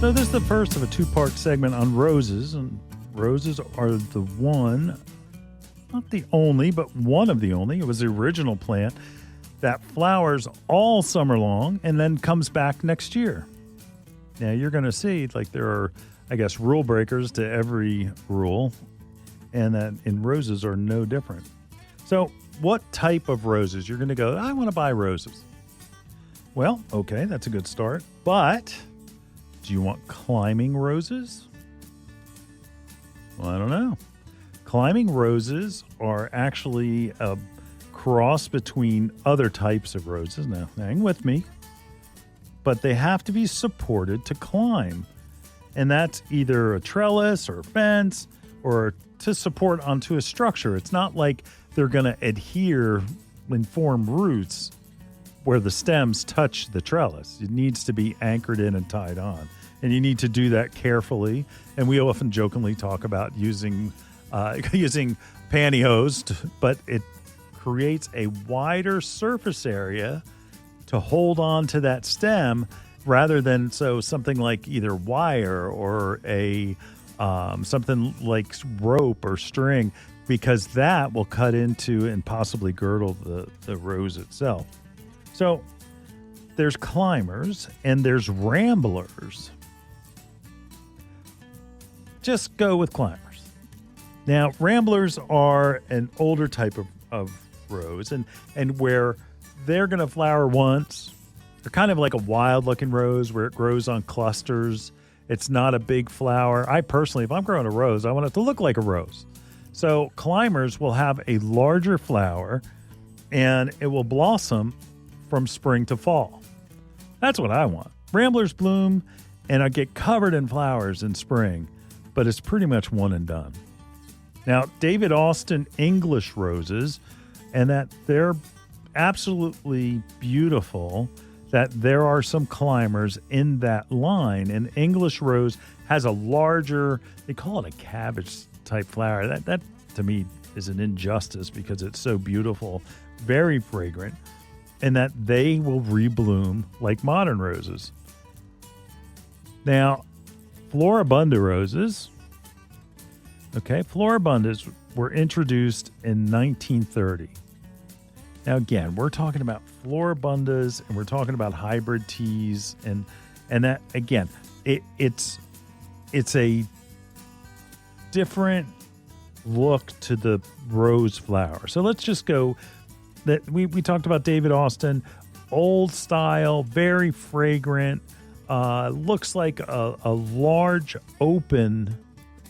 So this is the first of a two-part segment on roses, and roses are the one, not the only, but one of the only. It was the original plant that flowers all summer long and then comes back next year. Now you're going to see, like, there are, I guess, rule breakers to every rule, and that in roses are no different. So what type of roses? You're going to go, I want to buy roses. Well, okay, that's a good start, but do you want climbing roses? Well, I don't know. Climbing roses are actually a cross between other types of roses. Now, hang with me. But they have to be supported to climb. And that's either a trellis or a fence or to support onto a structure. It's not like they're going to adhere and form roots where the stems touch the trellis. It needs to be anchored in and tied on. And you need to do that carefully. And we often jokingly talk about using pantyhose, but it creates a wider surface area to hold on to that stem rather than something like either wire or a something like rope or string, because that will cut into and possibly girdle the rose itself. So there's climbers and there's ramblers. Just go with climbers. Now, ramblers are an older type of rose, and where they're going to flower once. They're kind of like a wild-looking rose where it grows on clusters. It's not a big flower. I personally, if I'm growing a rose, I want it to look like a rose. So climbers will have a larger flower, and it will blossom from spring to fall. That's what I want. Ramblers bloom, and I get covered in flowers in spring, but it's pretty much one and done. Now, David Austin English roses, and that they're absolutely beautiful, that there are some climbers in that line. And English rose has a larger, they call it a cabbage type flower. That to me is an injustice because it's so beautiful, very fragrant, and that they will rebloom like modern roses. Now, Floribunda roses. Okay, Floribundas were introduced in 1930. Now, again, we're talking about Floribundas and we're talking about hybrid teas, and that, again, it's a different look to the rose flower. So let's just go that we talked about David Austin, old style, very fragrant, looks like a large open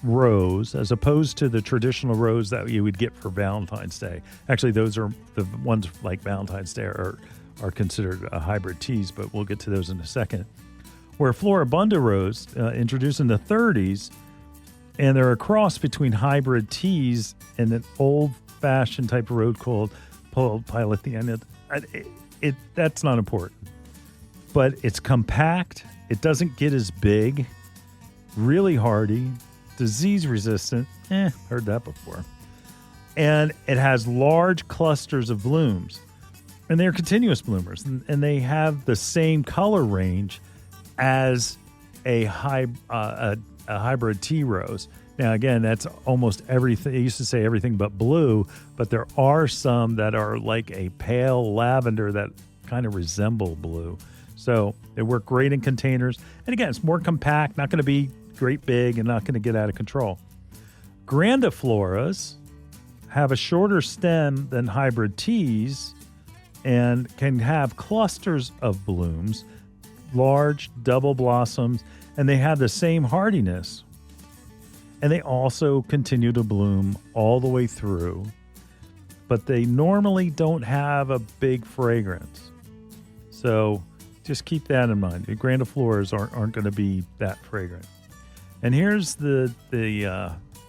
rose as opposed to the traditional rose that you would get for Valentine's Day. Actually, those are the ones like Valentine's Day are considered hybrid teas, but we'll get to those in a second. Where Floribunda rose, introduced in the 30s, and they're a cross between hybrid teas and an old-fashioned type of rose called polythene. That's not important. But it's compact. It doesn't get as big. Really hardy. Disease resistant, heard that before. And it has large clusters of blooms. And they're continuous bloomers. And they have the same color range as a hybrid tea rose. Now, again, that's almost everything. They used to say everything but blue, but there are some that are like a pale lavender that kind of resemble blue. So they work great in containers. And again, it's more compact, not going to be great big and not going to get out of control. Grandifloras have a shorter stem than hybrid teas and can have clusters of blooms, large double blossoms, and they have the same hardiness. And they also continue to bloom all the way through, but they normally don't have a big fragrance. So just keep that in mind. The grandifloras aren't going to be that fragrant. And here's the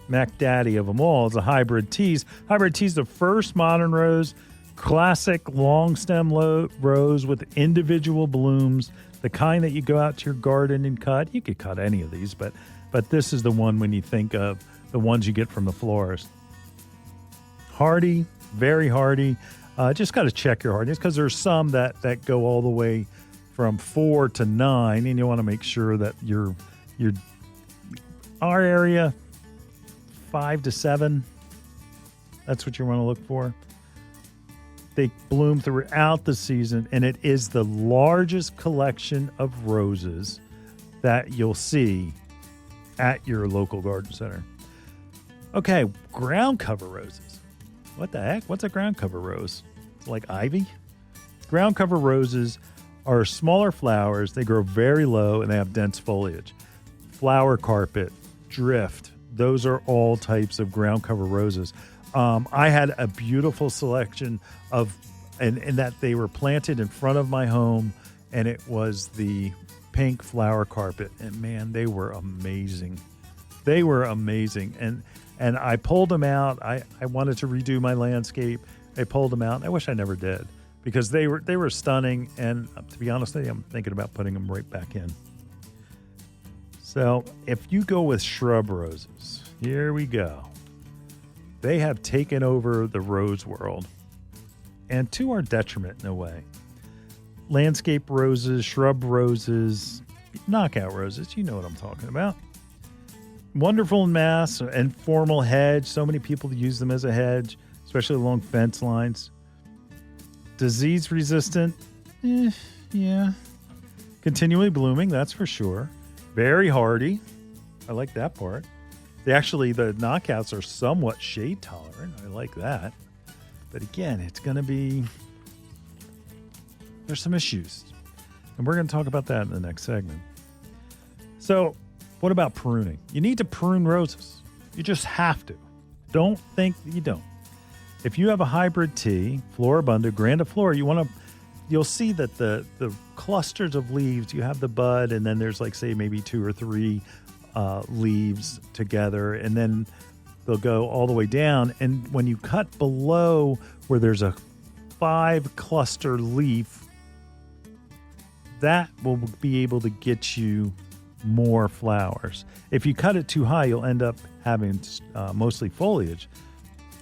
Mac Daddy of them all, is the hybrid teas. Hybrid teas, the first modern rose, classic long stem rose with individual blooms, the kind that you go out to your garden and cut. You could cut any of these, but this is the one when you think of the ones you get from the florist. Hardy, very hardy. Just got to check your hardiness because there's some that go all the way from 4 to 9, and you want to make sure that our area 5 to 7. That's what you want to look for. They bloom throughout the season, and it is the largest collection of roses that you'll see at your local garden center. Okay, ground cover roses. What the heck? What's a ground cover rose? It's like ivy? Ground cover roses are smaller flowers. They grow very low, and they have dense foliage. Flower carpet, drift, those are all types of ground cover roses. I had a beautiful selection of, and that they were planted in front of my home, and it was the pink flower carpet. And man, they were amazing. They were amazing. And I pulled them out. I wanted to redo my landscape. I pulled them out. I wish I never did, because they were stunning. And to be honest with you, I'm thinking about putting them right back in. So if you go with shrub roses, here we go. They have taken over the rose world, and to our detriment in a way. Landscape roses, shrub roses, knockout roses, you know what I'm talking about. Wonderful in mass and formal hedge. So many people use them as a hedge, especially along fence lines. Disease resistant, yeah. Continually blooming, that's for sure. Very hardy. I like that part. The knockouts are somewhat shade tolerant. I like that. But again, it's going to be, there's some issues. And we're going to talk about that in the next segment. So what about pruning? You need to prune roses. You just have to. Don't think that you don't. If you have a hybrid tea, Floribunda, grandiflora, you'll see that the clusters of leaves, you have the bud, and then there's like, say, maybe 2 or 3 leaves together, and then they'll go all the way down. And when you cut below where there's a 5 cluster leaf, that will be able to get you more flowers. If you cut it too high, you'll end up having mostly foliage.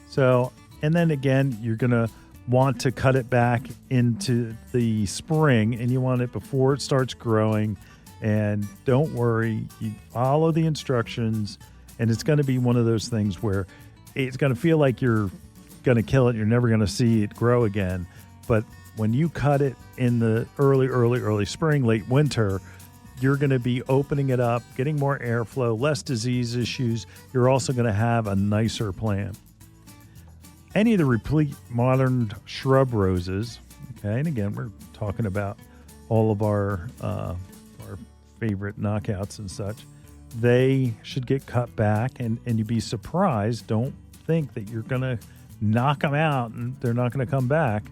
So, and then again, you're going to want to cut it back into the spring, and you want it before it starts growing. And don't worry, you follow the instructions, and it's going to be one of those things where it's going to feel like you're going to kill it. You're never going to see it grow again. But when you cut it in the early spring, late winter, you're going to be opening it up, getting more airflow, less disease issues. You're also going to have a nicer plant. Any of the replete modern shrub roses, okay, and again, we're talking about all of our favorite knockouts and such, they should get cut back, and you'd be surprised. Don't think that you're going to knock them out and they're not going to come back.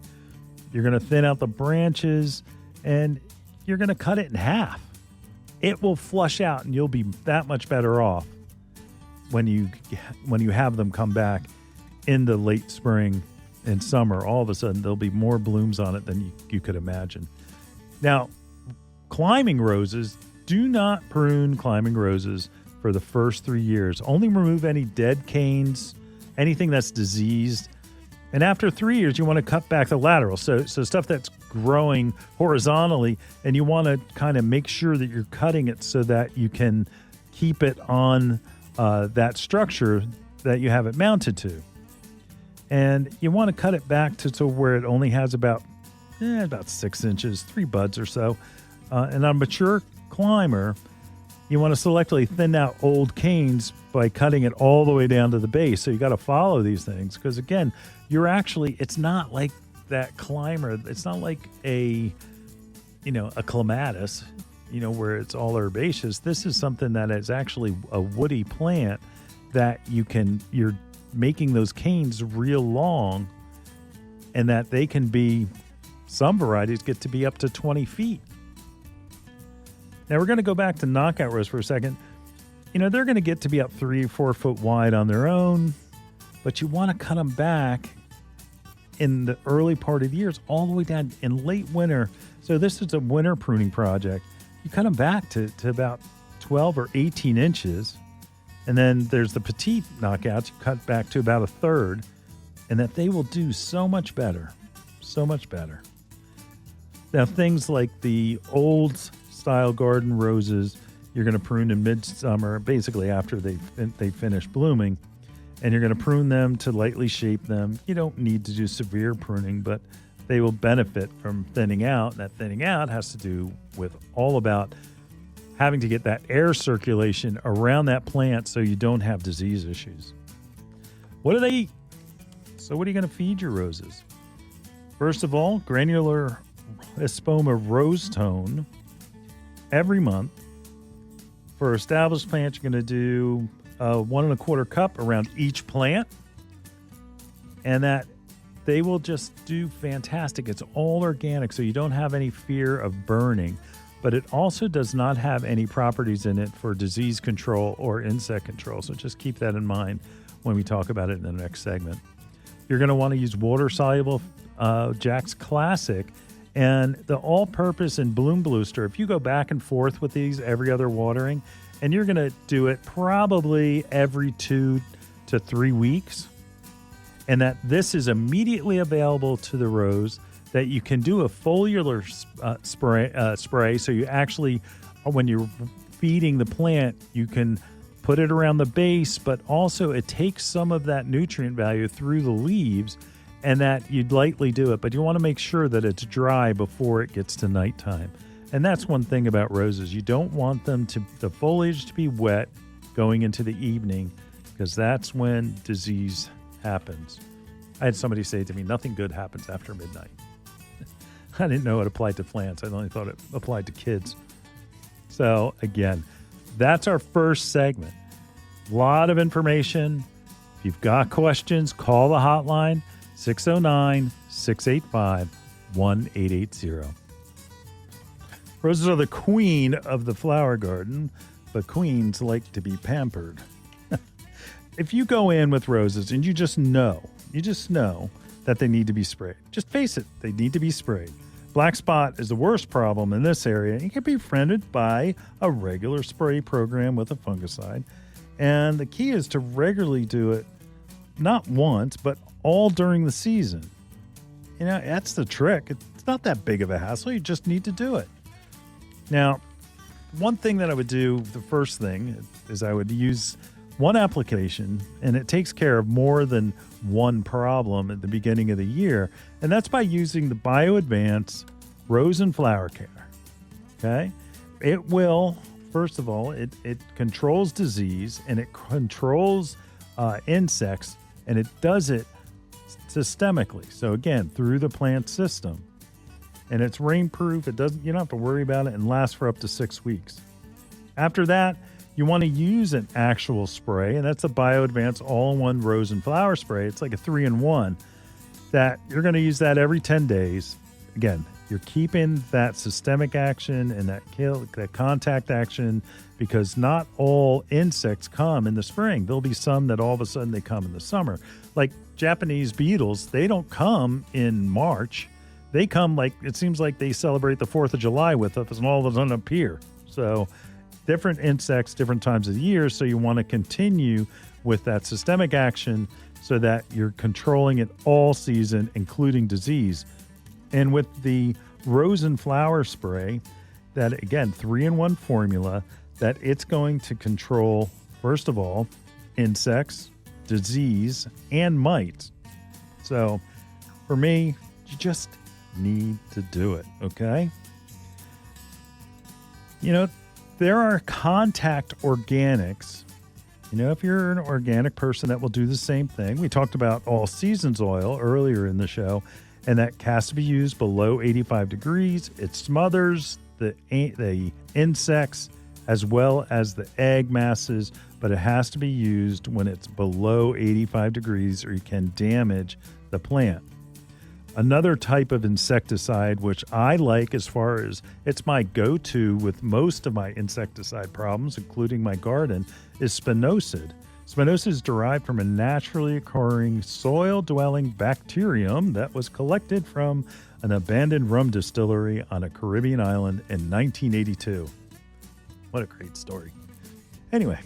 You're going to thin out the branches, and you're going to cut it in half. It will flush out, and you'll be that much better off when you have them come back in the late spring and summer. All of a sudden, there'll be more blooms on it than you could imagine. Now, climbing roses, do not prune climbing roses for the first 3 years. Only remove any dead canes, anything that's diseased. And after 3 years, you want to cut back the lateral. So stuff that's growing horizontally, and you want to kind of make sure that you're cutting it so that you can keep it on that structure that you have it mounted to. And you want to cut it back to where it only has about 6 inches, 3 buds or so. And on a mature climber, you want to selectively thin out old canes by cutting it all the way down to the base. So you got to follow these things, because again, it's not like that climber. It's not like a clematis, where it's all herbaceous. This is something that is actually a woody plant that you're making those canes real long, and that they can be, some varieties get to be up to 20 feet. Now we're going to go back to knockout rose for a second. They're going to get to be up 3 or 4 foot wide on their own, but you want to cut them back in the early part of the years, all the way down in late winter. So this is a winter pruning project. You cut them back to about 12 or 18 inches. And then there's the petite knockouts, you cut back to about 1/3, and that they will do so much better. So much better. Now, things like the old style garden roses, you're going to prune in midsummer, basically after they finish blooming, and you're going to prune them to lightly shape them. You don't need to do severe pruning, but they will benefit from thinning out. And that thinning out has to do with all about having to get that air circulation around that plant so you don't have disease issues. What do they eat? So what are you going to feed your roses? First of all, granular espoma rose tone every month. For established plants, you're going to do 1¼ cup around each plant, and that they will just do fantastic. It's all organic, so you don't have any fear of burning, but it also does not have any properties in it for disease control or insect control. So just keep that in mind when we talk about it in the next segment. You're going to want to use water-soluble Jack's Classic and the all-purpose and bloom booster. If you go back and forth with these every other watering, and you're going to do it probably every 2 to 3 weeks, and that this is immediately available to the rose, that you can do a foliar spray. So you actually, when you're feeding the plant, you can put it around the base, but also it takes some of that nutrient value through the leaves, and that you'd lightly do it, but you want to make sure that it's dry before it gets to nighttime. And that's one thing about roses. You don't want the foliage to be wet going into the evening, because that's when disease happens. I had somebody say to me, nothing good happens after midnight. I didn't know it applied to plants. I only thought it applied to kids. So again, that's our first segment. A lot of information. If you've got questions, call the hotline, 609-685-1880. Roses are the queen of the flower garden, but queens like to be pampered. If you go in with roses and you just know that they need to be sprayed. Just face it, they need to be sprayed. Black spot is the worst problem in this area. It can be prevented by a regular spray program with a fungicide. And the key is to regularly do it, not once, but all during the season. You know, that's the trick. It's not that big of a hassle. You just need to do it. Now, one thing that I would do, the first thing, is I would use one application, and it takes care of more than one problem at the beginning of the year, and that's by using the BioAdvance Rose and Flower Care. Okay? It will, first of all, it controls disease, and it controls insects, and it does it systemically. So again, through the plant system. And it's rainproof. You don't have to worry about it, and lasts for up to 6 weeks. After that, you want to use an actual spray, and that's a BioAdvance all-in-one rose and flower spray. It's like a 3-in-1 that you're going to use that every 10 days. Again, you're keeping that systemic action and that contact action, because not all insects come in the spring. There'll be some that all of a sudden they come in the summer. Like Japanese beetles, they don't come in March. They come it seems like they celebrate the 4th of July with us and all of a sudden appear. So different insects, different times of the year. So you want to continue with that systemic action so that you're controlling it all season, including disease. And with the rose and flower spray, that again, 3-in-1 formula, that it's going to control, first of all, insects, disease, and mites. So for me, you just need to do it, okay? You know, there are contact organics. You know, if you're an organic person, that will do the same thing. We talked about all seasons oil earlier in the show, and that has to be used below 85 degrees. It smothers the insects as well as the egg masses, but it has to be used when it's below 85 degrees or you can damage the plant. Another type of insecticide, which I like as far as it's my go-to with most of my insecticide problems, including my garden, is spinosad. Spinosad is derived from a naturally occurring soil-dwelling bacterium that was collected from an abandoned rum distillery on a Caribbean island in 1982. What a great story. Anyway,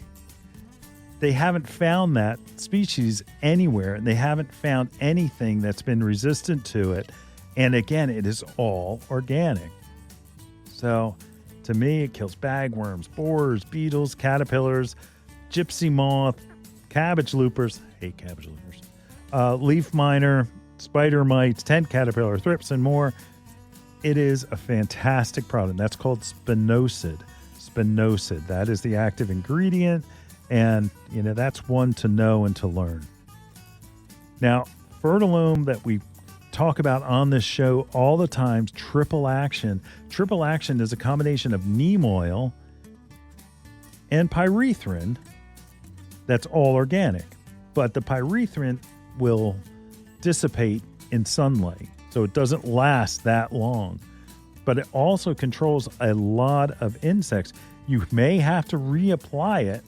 they haven't found that species anywhere, and they haven't found anything that's been resistant to it. And again, it is all organic. So to me, it kills bagworms, borers, beetles, caterpillars, gypsy moth, cabbage loopers, hate cabbage loopers, leaf miner, spider mites, tent caterpillar, thrips, and more. It is a fantastic product. That's called spinosad. Spinosad. That is the active ingredient. And, that's one to know and to learn. Now, Fertilume that we talk about on this show all the time, triple action. Triple action is a combination of neem oil and pyrethrin that's all organic. But the pyrethrin will dissipate in sunlight, so it doesn't last that long. But it also controls a lot of insects. You may have to reapply it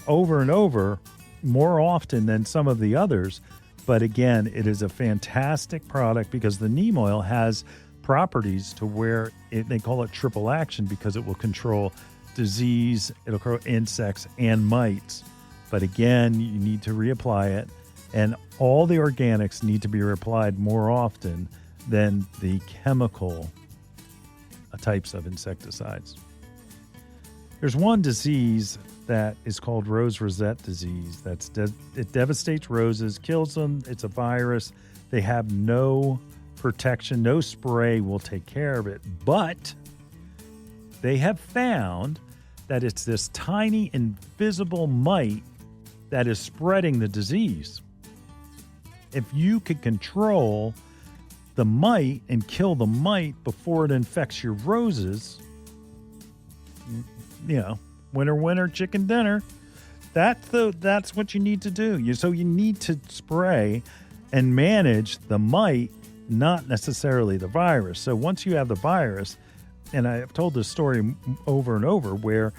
over and over more often than some of the others. But again, it is a fantastic product because the neem oil has properties to where they call it triple action because it will control disease, it'll control insects and mites. But again, you need to reapply it. And all the organics need to be reapplied more often than the chemical types of insecticides. There's one disease that is called rosette disease. It devastates roses, kills them. It's a virus. They have no protection. No spray will take care of it. But they have found that it's this tiny invisible mite that is spreading the disease. If you could control the mite and kill the mite before it infects your roses, winner, chicken dinner. That's what you need to do. So you need to spray and manage the mite, not necessarily the virus. So once you have the virus, and I've told this story over and over where,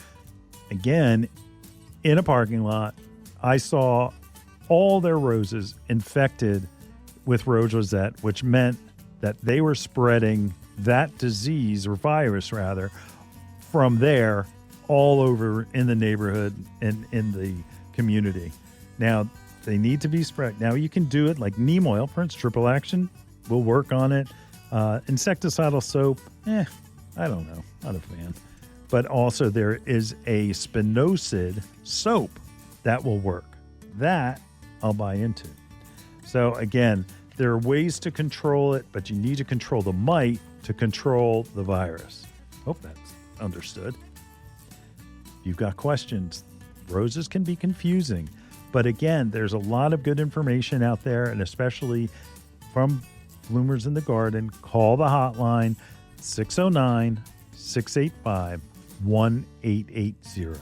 again, in a parking lot, I saw all their roses infected with rose rosette, which meant that they were spreading that disease, or virus rather, from there all over in the neighborhood and in the community. Now, they need to be spread. Now, you can do it like neem oil, for instance, triple action. We'll work on it. Insecticidal soap, I don't know. Not a fan. But also there is a spinosad soap that will work. That I'll buy into. So again, there are ways to control it, but you need to control the mite to control the virus. Hope that's understood. If you've got questions, roses can be confusing. But again, there's a lot of good information out there, and especially from Bloomers in the Garden. Call the hotline 609-685-1880.